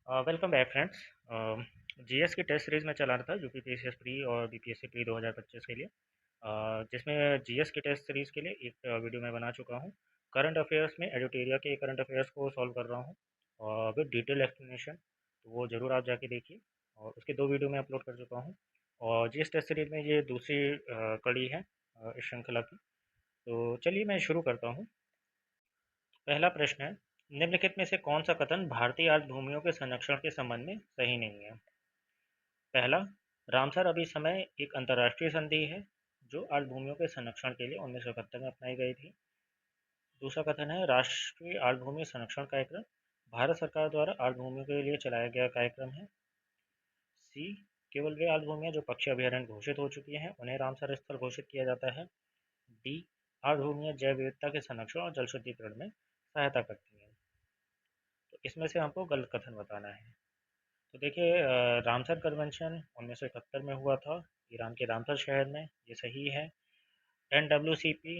Welcome back friends. GS की test series में चला रहा था यूपी पीसीएस प्री और बीपीएससी प्री 2025 के लिए, जिसमें जीएस की टेस्ट सीरीज़ के लिए एक वीडियो मैं बना चुका हूँ। करंट अफेयर्स में एडिटोरिया के करंट अफेयर्स को सॉल्व कर रहा हूँ और विद डिटेल एक्सप्लेनेशन, तो वो ज़रूर आप जाके देखिए। और उसके दो वीडियो मैं अपलोड कर चुका हूँ और जीएस टेस्ट सीरीज़ में ये दूसरी कड़ी है इस श्रृंखला की। तो चलिए मैं शुरू करता हूँ। पहला प्रश्न है, निम्नलिखित में से कौन सा कथन भारतीय आर्द्रभूमियों के संरक्षण के संबंध में सही नहीं है? पहला, रामसर अभिसमय एक अंतर्राष्ट्रीय संधि है जो आर्द्रभूमियों के संरक्षण के लिए 1971 में अपनाई गई थी। दूसरा कथन है, राष्ट्रीय आर्द्रभूमि संरक्षण कार्यक्रम भारत सरकार द्वारा आर्द्रभूमियों के लिए चलाया गया कार्यक्रम है। सी, केवल वे आर्द्रभूमियां जो पक्षी अभयारण्य घोषित हो चुकी हैं उन्हें रामसर स्थल घोषित किया जाता है। डी, आर्द्रभूमियां जैव विविधता के संरक्षण और जल शुद्धिकरण में सहायता करती हैं। तो इसमें से हमको गलत कथन बताना है। तो देखिए, रामसर कन्वेंशन 1971 में हुआ था, ईरान के रामसर शहर में, ये सही है। एनडब्ल्यूसीपी,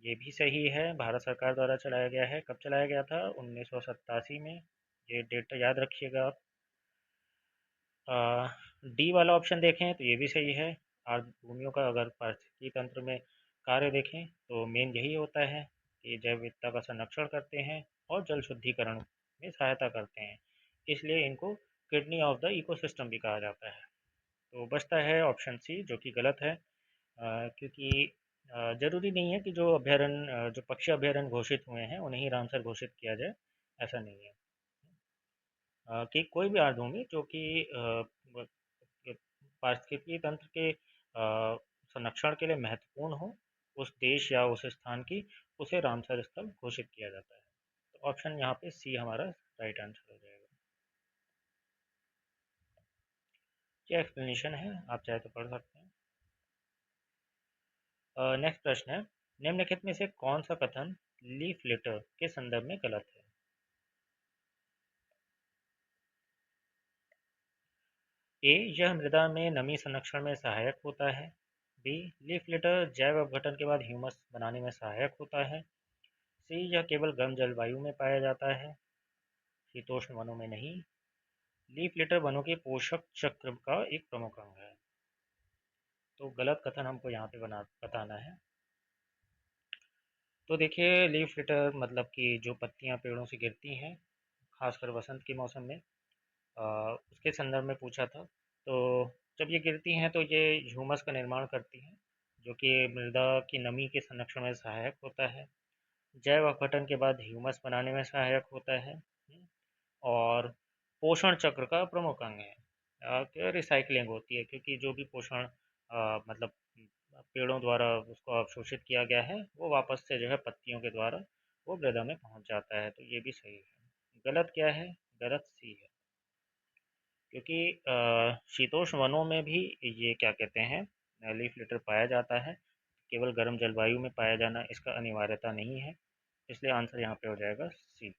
ये भी सही है, भारत सरकार द्वारा चलाया गया है। कब चलाया गया था? 1987 में, ये डेट तो याद रखिएगा आप। डी वाला ऑप्शन देखें तो ये भी सही है। आर्द्रभूमियों का अगर पारिस्थितिकी तंत्र में कार्य देखें तो मेन यही होता है कि जैव विविधता का संरक्षण करते हैं और जल शुद्धिकरण में सहायता करते हैं, इसलिए इनको किडनी ऑफ द इकोसिस्टम भी कहा जाता है। तो बचता है ऑप्शन सी, जो कि गलत है। क्योंकि ज़रूरी नहीं है कि जो अभ्यारण्य जो पक्षी अभ्यारण्य घोषित हुए हैं उन्हें ही रामसर घोषित किया जाए, ऐसा नहीं है। कि कोई भी आर्द्रभूमि जो कि पारिस्थितिकी तंत्र के संरक्षण के लिए महत्वपूर्ण हो, उस देश या उस स्थान की, उसे रामसर स्थल घोषित किया जाता है। तो ऑप्शन यहाँ पे सी हमारा राइट आंसर हो जाएगा। क्या एक्सप्लेनेशन है, आप चाहे तो पढ़ सकते हैं। नेक्स्ट प्रश्न है, निम्नलिखित में से कौन सा कथन लीफ लिटर के संदर्भ में गलत है? ए, यह मृदा में नमी संरक्षण में सहायक होता है। बी, लीफ लिटर जैव अपघटन के बाद ह्यूमस बनाने में सहायक होता है। सी, यह केवल गर्म जलवायु में पाया जाता है, शीतोष्ण वनों में नहीं। लीफ लिटर वनों के पोषक चक्र का एक प्रमुख अंग है। तो गलत कथन हमको यहाँ पे बताना है। तो देखिए, लीफ लिटर मतलब कि जो पत्तियाँ पेड़ों से गिरती हैं, खासकर वसंत के मौसम में, उसके संदर्भ में पूछा था। तो जब ये गिरती हैं तो ये ह्यूमस का निर्माण करती हैं, जो कि मृदा की नमी के संरक्षण में सहायक होता है। जैव अपघटन के बाद ह्यूमस बनाने में सहायक होता है। और पोषण चक्र का प्रमुख अंग है। कि रिसाइकलिंग होती है, क्योंकि जो भी पोषण मतलब पेड़ों द्वारा उसको अवशोषित किया गया है वो वापस से जो है पत्तियों के द्वारा वो मृदा में पहुंच जाता है। तो ये भी सही है। गलत क्या है? गलत सी है, क्योंकि शीतोष्ण वनों में भी ये क्या कहते हैं लीफ लिटर पाया जाता है। केवल गर्म जलवायु में पाया जाना इसका अनिवार्यता नहीं है, इसलिए आंसर यहाँ पे हो जाएगा सी।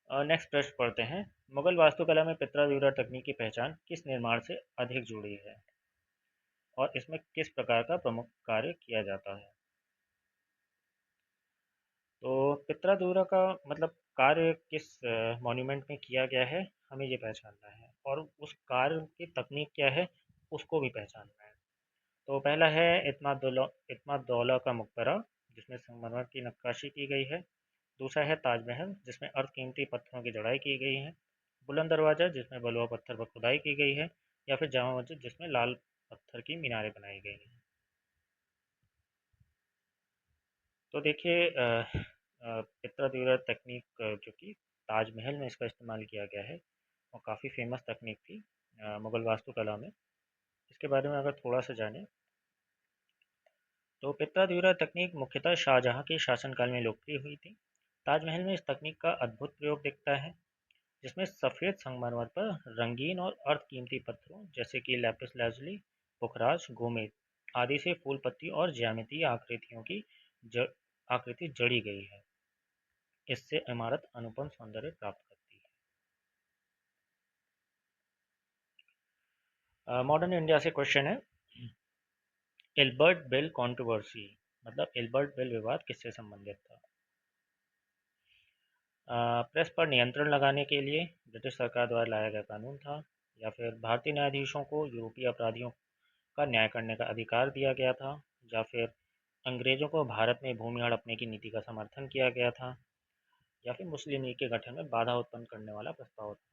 नेक्स्ट प्रश्न पढ़ते हैं, मुगल वास्तुकला में पित्रा तकनीक की पहचान किस निर्माण से अधिक जुड़ी है और इसमें किस प्रकार का प्रमुख कार्य किया जाता है? तो पित्रा का मतलब कार्य किस मॉन्यूमेंट में किया गया है, हमें ये पहचानना है, और उस कार्य की तकनीक क्या है उसको भी पहचानना है। तो पहला है इत्माद दौला का मकबरा, जिसमें संगमरमर की नक्काशी की गई है। दूसरा है ताजमहल, जिसमें कीमती पत्थरों की जड़ाई की गई है। बुलंद दरवाज़ा, जिसमें बलुआ पत्थर पर खुदाई की गई है। या फिर जामा मस्जिद, जिसमें लाल पत्थर की मीनारें बनाई गई हैं। तो देखिए, पित्रा तकनीक जो कि ताजमहल में इसका इस्तेमाल किया गया है, और काफ़ी फेमस तकनीक थी मुगल वास्तुकला में। इसके बारे में अगर थोड़ा सा जानें, तो पित्रा तकनीक मुख्यतः शाहजहाँ के शासनकाल में लोकप्रिय हुई थी। ताजमहल में इस तकनीक का अद्भुत प्रयोग दिखता है, जिसमें सफ़ेद संगमरमर पर रंगीन और अर्धकीमती पत्थरों जैसे कि लैपिस लाजुली, पुखराज, गोमेद आदि से फूल पत्ती और ज्यामितीय आकृतियों की ज, आकृति जड़ी गई है। इससे इमारत अनुपम सौंदर्य प्राप्त करती है। मॉडर्न इंडिया से क्वेश्चन है, एल्बर्ट बेल कंट्रोवर्सी मतलब एल्बर्ट बेल विवाद किससे संबंधित था? प्रेस पर नियंत्रण लगाने के लिए ब्रिटिश सरकार द्वारा लाया गया कानून था, या फिर भारतीय न्यायाधीशों को यूरोपीय अपराधियों का न्याय करने का अधिकार दिया गया था, या फिर अंग्रेजों को भारत में भूमि हड़पने की नीति का समर्थन किया गया था, या फिर मुस्लिम लीग के गठन में बाधा उत्पन्न करने वाला प्रस्ताव था।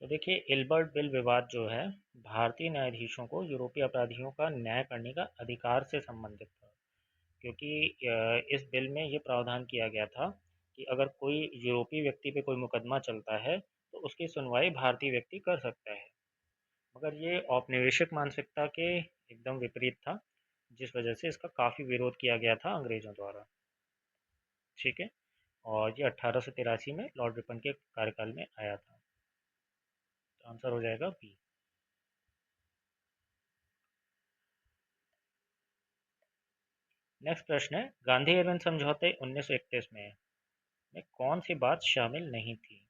तो देखिए, एल्बर्ट बिल विवाद जो है भारतीय न्यायाधीशों को यूरोपीय अपराधियों का न्याय करने का अधिकार से संबंधित था, क्योंकि इस बिल में ये प्रावधान किया गया था कि अगर कोई यूरोपीय व्यक्ति पे कोई मुकदमा चलता है तो उसकी सुनवाई भारतीय व्यक्ति कर सकता है। मगर ये औपनिवेशिक मानसिकता के एकदम विपरीत था, जिस वजह से इसका काफ़ी विरोध किया गया था अंग्रेजों द्वारा। ठीक है। और ये 1883 में लॉर्ड रिपन के कार्यकाल में आया था। तो आंसर हो जाएगा बी। नेक्स्ट प्रश्न है, गांधी एरविन समझौते 1931 में कौन सी बात शामिल नहीं थी?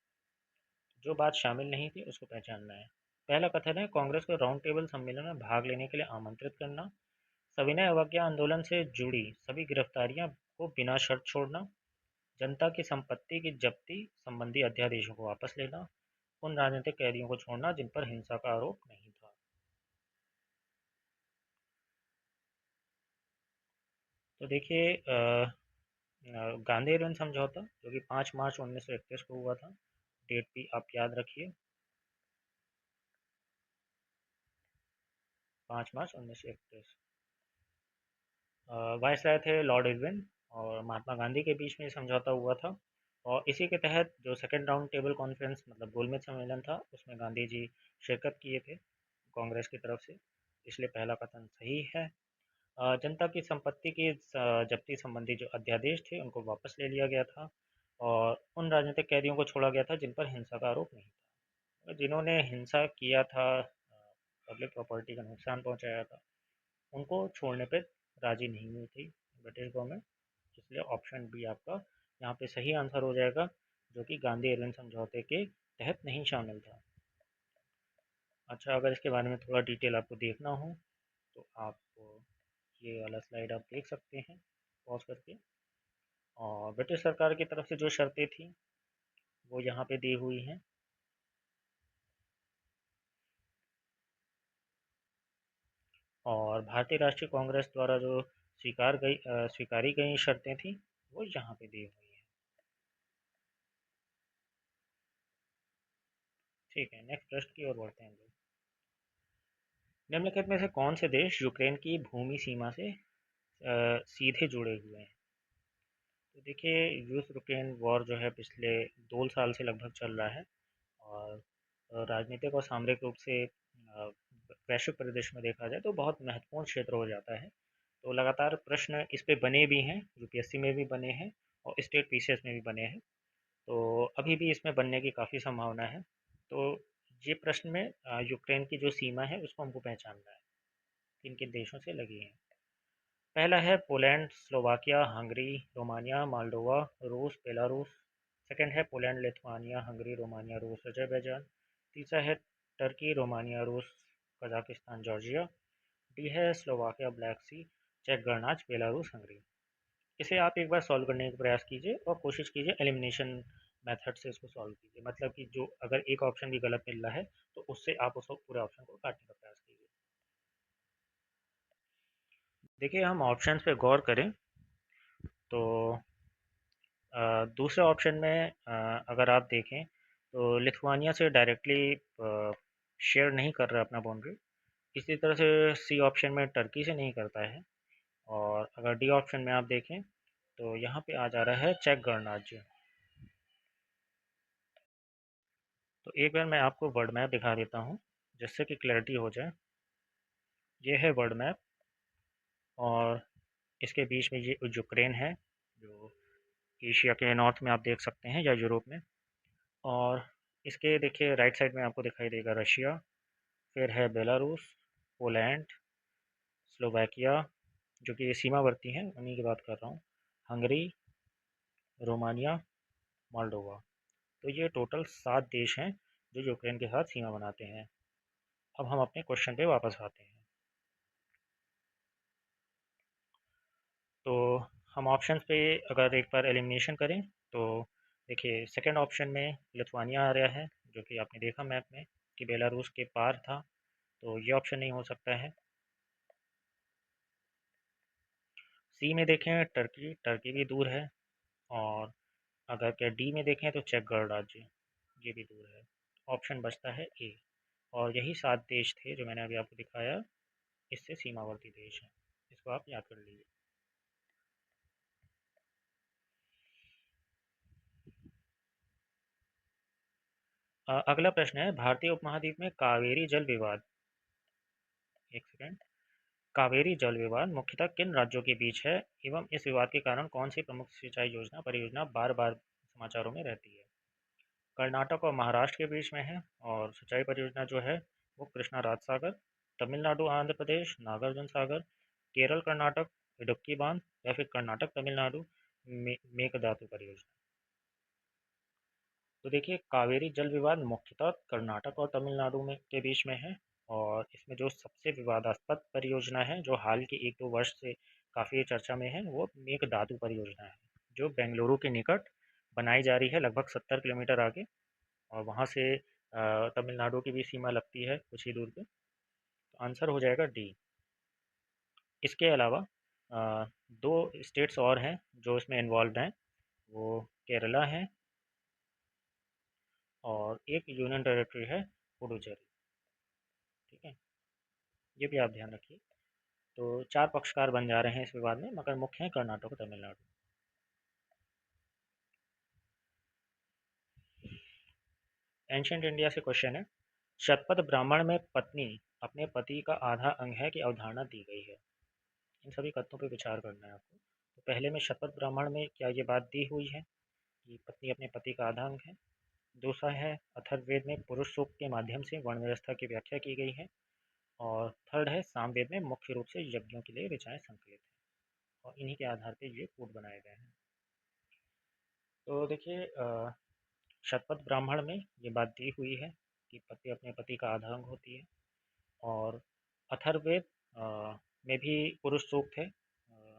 जो बात शामिल नहीं थी उसको पहचानना है। पहला कथन है, कांग्रेस को राउंड टेबल सम्मेलन में भाग लेने के लिए आमंत्रित करना। सविनय अवज्ञा आंदोलन से जुड़ी सभी गिरफ्तारियां को बिना शर्त छोड़ना। जनता की संपत्ति की जब्ती संबंधी अध्यादेशों को वापस लेना। उन राजनीतिक कैदियों को छोड़ना जिन पर हिंसा का आरोप नहीं था। तो देखिए, गांधी एरविन समझौता जो कि 5 मार्च 1931 को हुआ था, डेट भी आप याद रखिए, 5 मार्च 1931। वायसराय थे लॉर्ड इरविन और महात्मा गांधी के बीच में समझौता हुआ था, और इसी के तहत जो सेकेंड राउंड टेबल कॉन्फ्रेंस मतलब गोलमेज सम्मेलन था उसमें गांधी जी शिरकत किए थे कांग्रेस की तरफ से, इसलिए पहला कथन सही है। जनता की संपत्ति की जब्ती संबंधी जो अध्यादेश थे उनको वापस ले लिया गया था, और उन राजनीतिक कैदियों को छोड़ा गया था जिन पर हिंसा का आरोप नहीं था। जिन्होंने हिंसा किया था, पब्लिक प्रॉपर्टी का नुकसान पहुंचाया था, उनको छोड़ने पे राजी नहीं हुई थी ब्रिटिश गवर्नमेंट, इसलिए ऑप्शन बी आपका यहाँ पे सही आंसर हो जाएगा, जो कि गांधी एरविन समझौते के तहत नहीं शामिल था। अच्छा, अगर इसके बारे में थोड़ा डिटेल आपको देखना हो तो आप ये वाला स्लाइड आप देख सकते हैं पॉज करके। और ब्रिटिश सरकार की तरफ से जो शर्तें थी वो यहाँ पे दी हुई हैं। और भारतीय राष्ट्रीय कांग्रेस द्वारा जो स्वीकारी गई शर्तें थी वो यहाँ पे दी हुई हैं। ठीक है, नेक्स्ट प्रश्न की ओर बढ़ते हैं लोग। निम्नलिखित में से कौन से देश यूक्रेन की भूमि सीमा से सीधे जुड़े हुए हैं? तो देखिए, रूस यूक्रेन वॉर जो है पिछले 2 साल से लगभग चल रहा है, और राजनीतिक और सामरिक रूप से वैश्विक परिदृश्य में देखा जाए तो बहुत महत्वपूर्ण क्षेत्र हो जाता है। तो लगातार प्रश्न इस पे बने भी हैं, यूपीएससी में भी बने हैं और स्टेट पीसीएस में भी बने हैं, तो अभी भी इसमें बनने की काफ़ी संभावना है। तो ये प्रश्न में यूक्रेन की जो सीमा है उसको हमको पहचानना है, किन किन देशों से लगी है। पहला है Poland, Slovakia, Hungary, Romania, Moldova, रूस, बेलारूस। सेकंड है पोलैंड, लिथुआनिया, हंगरी, रोमानिया, रूस, अजरबैजान। तीसरा है टर्की, रोमानिया, रूस, कजाकिस्तान, जॉर्जिया। डी है स्लोवाकिया, ब्लैक सी, चेक गणराज्य, बेलारूस, हंगरी। इसे आप एक बार सॉल्व करने का प्रयास कीजिए और कोशिश कीजिए एलिमिनेशन मेथड से इसको सॉल्व कीजिए, मतलब कि जो अगर एक ऑप्शन भी गलत मिल रहा है तो उससे आप उस पूरे ऑप्शन को काटने का प्रयास कीजिए। देखिए, हम ऑप्शंस पे गौर करें तो दूसरे ऑप्शन में अगर आप देखें तो लिथुआनिया से डायरेक्टली शेयर नहीं कर रहा अपना बाउंड्री। इसी तरह से सी ऑप्शन में टर्की से नहीं करता है। और अगर डी ऑप्शन में आप देखें तो यहाँ पे आ जा रहा है चेक गणराज्य। तो एक बार मैं आपको वर्ल्ड मैप दिखा देता हूँ जिससे कि क्लैरिटी हो जाए। ये है वर्ल्ड मैप, और इसके बीच में ये यूक्रेन है जो एशिया के नॉर्थ में आप देख सकते हैं या यूरोप में। और इसके देखिए राइट साइड में आपको दिखाई देगा रशिया, फिर है बेलारूस, पोलैंड, स्लोवाकिया जो कि सीमावर्ती हैं उन्हीं की बात कर रहा हूँ, हंगरी, रोमानिया, मोल्डोवा। तो ये टोटल 7 देश हैं जो यूक्रेन के साथ सीमा बनाते हैं। अब हम अपने क्वेश्चन पे वापस आते हैं। तो हम ऑप्शंस पे अगर एक बार एलिमिनेशन करें तो देखिए सेकंड ऑप्शन में लिथुआनिया आ रहा है, जो कि आपने देखा मैप में कि बेलारूस के पार था, तो ये ऑप्शन नहीं हो सकता है। सी में देखें टर्की, टर्की भी दूर है। और अगर क्या डी में देखें तो चेक गणराज्य, ये भी दूर है। ऑप्शन बचता है ए। और यही 7 देश थे जो मैंने अभी आपको दिखाया, इससे सीमावर्ती देश हैं। इसको आप याद कर लीजिए। अगला प्रश्न है, भारतीय उपमहाद्वीप में कावेरी जल विवाद, एक सेकेंड, कावेरी जल विवाद मुख्यतः किन राज्यों के बीच है एवं इस विवाद के कारण कौन सी प्रमुख सिंचाई योजना परियोजना बार बार समाचारों में रहती है? कर्नाटक और महाराष्ट्र के बीच में है, और सिंचाई परियोजना जो है वो कृष्णा राज सागर, तमिलनाडु आंध्र प्रदेश नागार्जुन सागर, केरल कर्नाटक इडुक्की बांध, या फिर कर्नाटक तमिलनाडु मेकदातु परियोजना। तो देखिए कावेरी जल विवाद मुख्यतः कर्नाटक और तमिलनाडु में के बीच में है। और इसमें जो सबसे विवादास्पद परियोजना है जो हाल के 1-2 वर्ष से काफ़ी चर्चा में है, वो मेघदातु परियोजना है, जो बेंगलुरु के निकट बनाई जा रही है, लगभग 70 किलोमीटर आगे। और वहाँ से तमिलनाडु की भी सीमा लगती है कुछ ही दूर पे। तो आंसर हो जाएगा डी। इसके अलावा दो स्टेट्स और हैं जो इसमें इन्वॉल्व हैं, वो केरला है और एक यूनियन टेरिटरी है पुडुचेरी। ठीक है, ये भी आप ध्यान रखिए। तो 4 पक्षकार बन जा रहे हैं इस विवाद में, मगर मुख्य हैं कर्नाटक और तमिलनाडु। एंशियंट इंडिया से क्वेश्चन है, शतपथ ब्राह्मण में पत्नी अपने पति का आधा अंग है की अवधारणा दी गई है। इन सभी कथनों पर विचार करना है आपको। तो पहले में शतपथ ब्राह्मण में क्या ये बात दी हुई है कि पत्नी अपने पति का आधा अंग है? दूसरा है अथर्ववेद में पुरुष सूक्त के माध्यम से वर्ण व्यवस्था की व्याख्या की गई है। और थर्ड है सामवेद में मुख्य रूप से यज्ञों के लिए ऋचाएं संकलित हैं, और इन्हीं के आधार पर ये कूट बनाए गए हैं। तो देखिए शतपथ ब्राह्मण में ये बात दी हुई है कि पति अपने पति का आधा अंग होती है। और अथर्ववेद में भी पुरुष सूक्त है।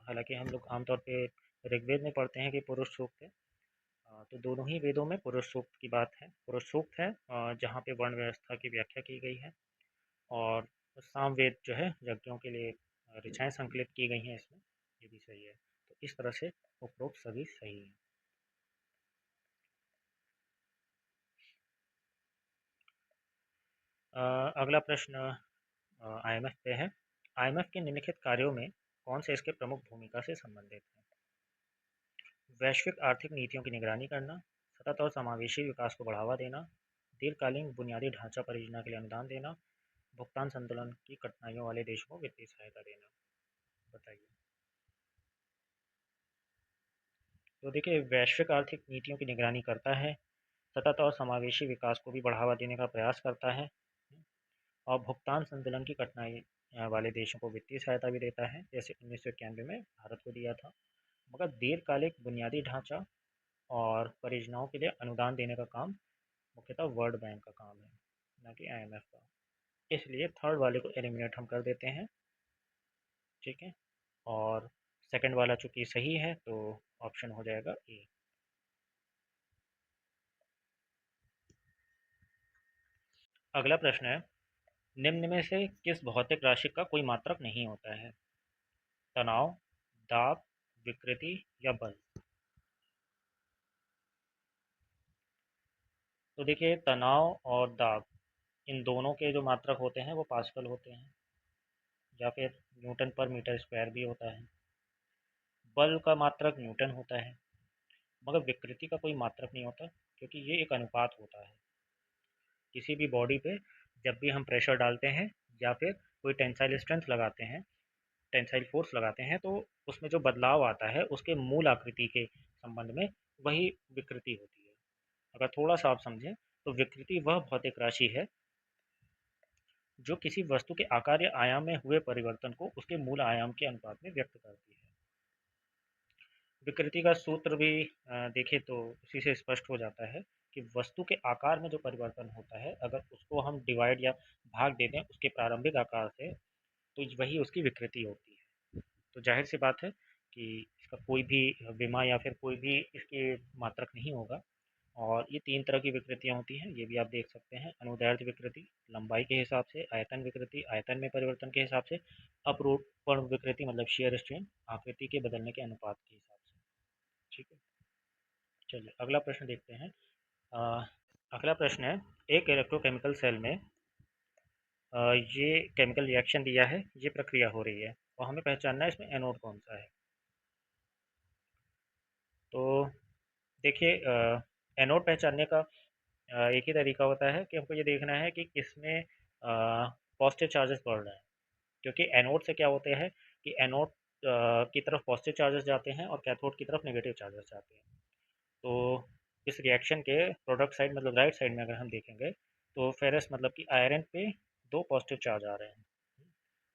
हालांकि हम लोग आमतौर पे ऋग्वेद में पढ़ते हैं कि पुरुष सूक्त है। तो दोनों ही वेदों में पुरुष सूक्त की बात है, पुरुष सूक्त है जहाँ पे वर्ण व्यवस्था की व्याख्या की गई है। और सामवेद जो है यज्ञों के लिए ऋचाएं संकलित की गई हैं इसमें, ये भी सही है। तो इस तरह से उपरोक्त सभी सही हैं। अगला प्रश्न आईएमएफ पे है। आईएमएफ के निम्नलिखित कार्यों में कौन से इसके प्रमुख भूमिका से संबंधित हैं? वैश्विक आर्थिक नीतियों की निगरानी करना, सतत और समावेशी विकास को बढ़ावा देना, दीर्घकालीन बुनियादी ढांचा परियोजना के लिए अनुदान देना, भुगतान संतुलन की कठिनाइयों वाले देशों को वित्तीय सहायता देना। बताइए। तो देखिए वैश्विक आर्थिक नीतियों की निगरानी करता है, सतत और समावेशी विकास को भी बढ़ावा देने का प्रयास करता है, और भुगतान संतुलन की कठिनाई वाले देशों को वित्तीय सहायता भी देता है, जैसे 1991 में भारत को दिया था। मगर दीर्घकालिक बुनियादी ढांचा और परियोजनाओं के लिए अनुदान देने का काम मुख्यतः वर्ल्ड बैंक का काम है, ना कि आईएमएफ का। इसलिए थर्ड वाले को एलिमिनेट हम कर देते हैं। ठीक है, और सेकंड वाला चूंकि सही है तो ऑप्शन हो जाएगा ए। अगला प्रश्न है, निम्न में से किस भौतिक राशि का कोई मात्रक नहीं होता है? तनाव, दाब, विकृति या बल? तो देखिए तनाव और दाब, इन दोनों के जो मात्रक होते हैं वो पास्कल होते हैं, या फिर न्यूटन पर मीटर स्क्वायर भी होता है। बल का मात्रक न्यूटन होता है, मगर विकृति का कोई मात्रक नहीं होता, क्योंकि ये एक अनुपात होता है। किसी भी बॉडी पे जब भी हम प्रेशर डालते हैं या फिर कोई टेंसाइल स्ट्रेंथ लगाते हैं, टेंसाइल फोर्स लगाते हैं, तो उसमें जो बदलाव आता है उसके मूल आकृति के संबंध में वही विकृति होती है। अगर थोड़ा सा आप समझें तो विकृति वह भौतिक राशि है जो किसी वस्तु के आकार या आयाम में हुए परिवर्तन को उसके मूल आयाम के अनुपात में व्यक्त करती है। विकृति का सूत्र भी देखें तो उसी से स्पष्ट हो जाता है कि वस्तु के आकार में जो परिवर्तन होता है, अगर उसको हम डिवाइड या भाग दे दें उसके प्रारंभिक आकार से, तो वही उसकी विकृति होती है। तो जाहिर सी बात है कि इसका कोई भी बीमा या फिर कोई भी इसकी मात्रक नहीं होगा। और ये 3 तरह की विकृतियाँ होती हैं, ये भी आप देख सकते हैं। अनुदैर्ध्य विकृति लंबाई के हिसाब से, आयतन विकृति आयतन में परिवर्तन के हिसाब से, अपरूपण विकृति मतलब शेयर स्ट्रेन आकृति के बदलने के अनुपात के हिसाब से। ठीक है, चलिए अगला प्रश्न देखते हैं। अ, अगला प्रश्न है, एक इलेक्ट्रोकेमिकल सेल में ये केमिकल रिएक्शन दिया है, ये प्रक्रिया हो रही है और हमें पहचानना है इसमें एनोड कौन सा है। तो देखिए एनोड पहचानने का एक ही तरीका होता है कि हमको ये देखना है कि किसमें पॉजिटिव चार्जेस बढ़ रहे हैं। क्योंकि एनोड से क्या होते हैं कि एनोड की तरफ पॉजिटिव चार्जेस जाते हैं और कैथोड की तरफ नेगेटिव चार्जेस जाते हैं। तो इस रिएक्शन के प्रोडक्ट साइड मतलब राइट साइड में अगर हम देखेंगे तो फेरस मतलब कि आयरन पे 2 पॉजिटिव चार्ज आ रहे हैं,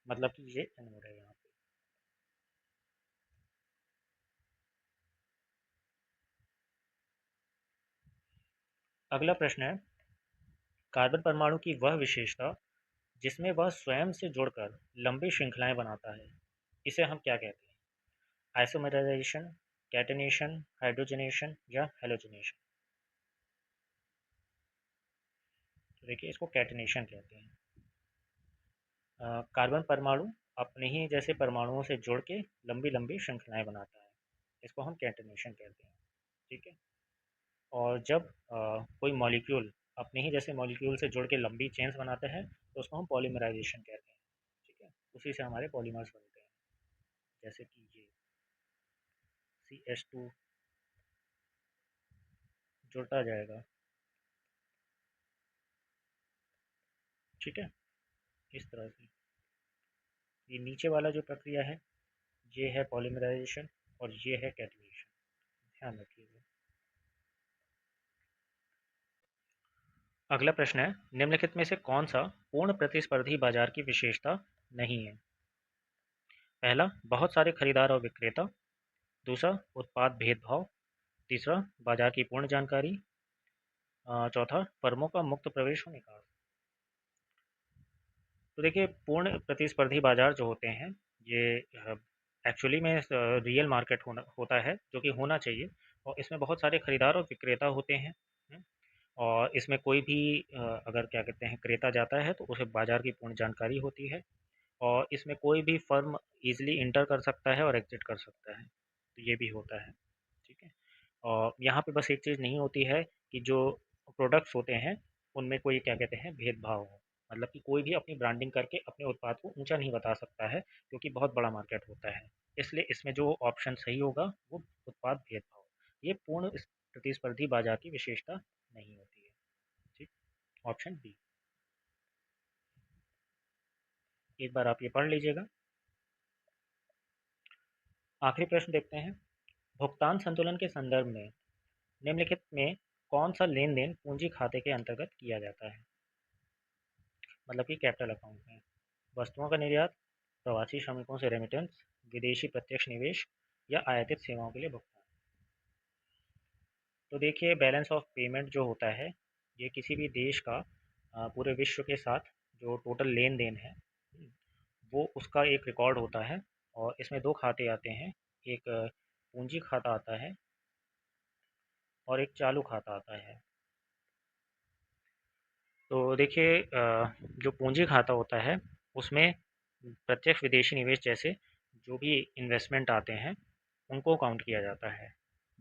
मतलब कि ये एनोड है यहाँ पे। अगला प्रश्न है, कार्बन परमाणु की वह विशेषता जिसमें वह स्वयं से जुड़कर लंबी श्रृंखलाएं बनाता है, इसे हम क्या कहते हैं? आइसोमराइजेशन, कैटेनेशन, हाइड्रोजनेशन या हेलोजनेशन। तो देखिए इसको कैटेनेशन कहते हैं। कार्बन परमाणु अपने ही जैसे परमाणुओं से जुड़ के लंबी लंबी श्रृंखलाएं बनाता है, इसको हम कैटेनेशन कहते हैं। ठीक है, और जब कोई मॉलिक्यूल अपने ही जैसे मॉलिक्यूल से जुड़ के लंबी चेन्स बनाते हैं तो उसको हम पॉलीमराइजेशन कहते हैं। ठीक है, उसी से हमारे पॉलीमर्स बनते हैं, जैसे कि ये CH2 जुड़ता जाएगा। ठीक है, इस तरह से ये नीचे वाला जो प्रक्रिया है ये है पॉलीमराइजेशन और ये है कैटेनेशन, ध्यान रखिएगा। अगला प्रश्न है, निम्नलिखित में से कौन सा पूर्ण प्रतिस्पर्धी बाजार की विशेषता नहीं है? पहला, बहुत सारे खरीदार और विक्रेता। दूसरा, उत्पाद भेदभाव। तीसरा, बाजार की पूर्ण जानकारी। चौथा, फर्मों का मुक्त प्रवेश और निकास। तो देखिए पूर्ण प्रतिस्पर्धी बाजार जो होते हैं ये एक्चुअली में रियल मार्केट होता है जो कि होना चाहिए, और इसमें बहुत सारे खरीदार और विक्रेता होते हैं। हम्म, और इसमें कोई भी अगर क्या कहते हैं क्रेता जाता है तो उसे बाजार की पूर्ण जानकारी होती है, और इसमें कोई भी फर्म इजीली इंटर कर सकता है और एग्जिट कर सकता है, तो ये भी होता है। ठीक है, और यहाँ पे बस एक चीज़ नहीं होती है कि जो प्रोडक्ट्स होते हैं उनमें कोई क्या कहते हैं भेदभाव हो, मतलब कि कोई भी अपनी ब्रांडिंग करके अपने उत्पाद को ऊंचा नहीं बता सकता है, क्योंकि बहुत बड़ा मार्केट होता है। इसलिए इसमें जो ऑप्शन सही होगा वो उत्पाद भेदभाव, ये पूर्ण प्रतिस्पर्धी बाजार की विशेषता नहीं होती है। ठीक, ऑप्शन बी। एक बार आप ये पढ़ लीजिएगा। आखिरी प्रश्न देखते हैं, भुगतान संतुलन के संदर्भ में निम्नलिखित में कौन सा लेन देन पूंजी खाते के अंतर्गत किया जाता है? मतलब कि कैपिटल अकाउंट में। वस्तुओं का निर्यात, प्रवासी श्रमिकों से रेमिटेंस, विदेशी प्रत्यक्ष निवेश या आयातित सेवाओं के लिए भुगतान। तो देखिए बैलेंस ऑफ पेमेंट जो होता है ये किसी भी देश का पूरे विश्व के साथ जो टोटल लेन देन है वो उसका एक रिकॉर्ड होता है, और इसमें दो खाते आते हैं, एक पूंजी खाता आता है और एक चालू खाता आता है। तो देखिए जो पूंजी खाता होता है उसमें प्रत्यक्ष विदेशी निवेश जैसे जो भी इन्वेस्टमेंट आते हैं उनको काउंट किया जाता है।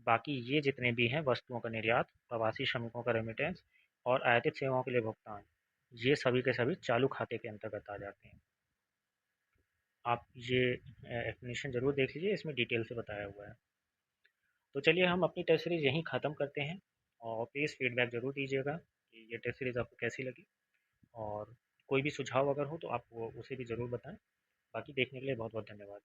बाकी ये जितने भी हैं वस्तुओं का निर्यात, प्रवासी श्रमिकों का रेमिटेंस और आयातित सेवाओं के लिए भुगतान, ये सभी के सभी चालू खाते के अंतर्गत आ जाते हैं। आप ये एक्सप्लेनेशन ज़रूर देख लीजिए, इसमें डिटेल से बताया हुआ है। तो चलिए हम अपनी टेस्ट सीरीज़ यहीं ख़त्म करते हैं, और प्लीज़ फीडबैक ज़रूर दीजिएगा कि ये टेस्ट सीरीज़ आपको कैसी लगी, और कोई भी सुझाव अगर हो तो आप वो उसे भी ज़रूर बताएं। बाकी देखने के लिए बहुत बहुत धन्यवाद।